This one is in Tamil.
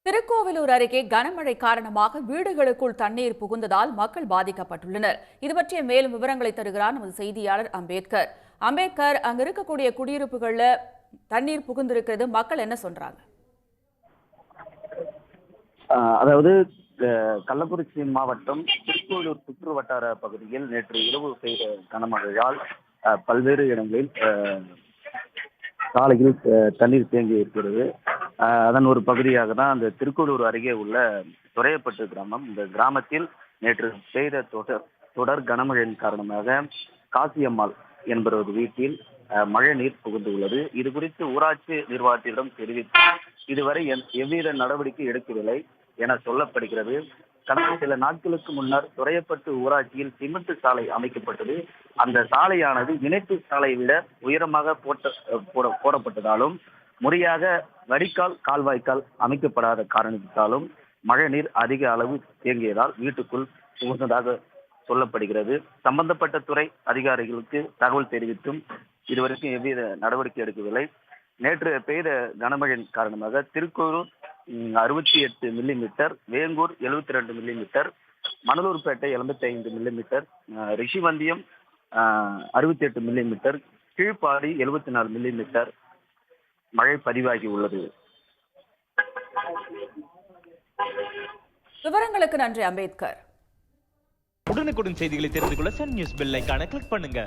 திருக்கோவிலூர் அருகே கனமழை காரணமாக வீடுகளுக்குள் தண்ணீர் புகுந்ததால் மக்கள் பாதிக்கப்பட்டுள்ளனர். இது பற்றிய மேலும் விவரங்களை தருகிறார் நமது செய்தியாளர் அம்பேத்கர். அம்பேத்கர், அங்க இருக்கக்கூடிய குடியிருப்புகள்ல தண்ணீர் புகுந்திருக்கிறது, மக்கள் என்ன சொல்றாங்க? அதாவது கள்ளக்குறிச்சி மாவட்டம் திருக்கோவிலூர் சுற்று வட்டார பகுதியில் நேற்று இரவு பெய்த கனமழையால் பல்வேறு இடங்களில் சாலையில் தண்ணீர் தேங்கி இருக்கிறது. அதன் ஒரு பகுதியாக தான் அந்த திருக்கோவிலூர் அருகே உள்ள துறையப்பட்டு கிராமம். இந்த கிராமத்தில் நேற்று பெய்த தொடர் கனமழையின் காரணமாக காசியம்மாள் என்பவரது வீட்டில் மழை நீர் புகுந்துள்ளது. இது குறித்து ஊராட்சி நிர்வாகத்திடம் தெரிவித்து இதுவரை எவ்வித நடவடிக்கை எடுக்கவில்லை என சொல்லப்படுகிறது. கடந்த சில நாட்களுக்கு முன்னர் துறையப்பட்டு ஊராட்சியில் சிமெண்ட் சாலை அமைக்கப்பட்டது. அந்த சாலையானது இணைப்பு சாலையை விட உயரமாக போடப்பட்டதாலும் முறையாக வடிகால் கால்வாய்க்கால் அமைக்கப்படாத காரணத்தாலும் மழை நீர் அதிக அளவு தேங்கியதால் வீட்டுக்குள் புகுந்ததாக சொல்லப்படுகிறது. சம்பந்தப்பட்ட துறை அதிகாரிகளுக்கு தகவல் தெரிவித்தும் இதுவரைக்கும் எவ்வித நடவடிக்கை எடுக்கவில்லை. நேற்று பெய்த கனமழையின் காரணமாக Tirukkovilur 68 millimetre, Vengur 72 millimetre, Manalurpettai 75 millimetre, Rishivandiyam 68 millimetre, Keezhpadi 74 millimetre மழை பதிவாகி உள்ளது. விவரங்களுக்கு நன்றி அம்பேத்கர். உடனுக்குடன் செய்திகளை தெரிந்து கொள்ள சன் நியூஸ் பெல் ஐகானை கிளிக் பண்ணுங்க.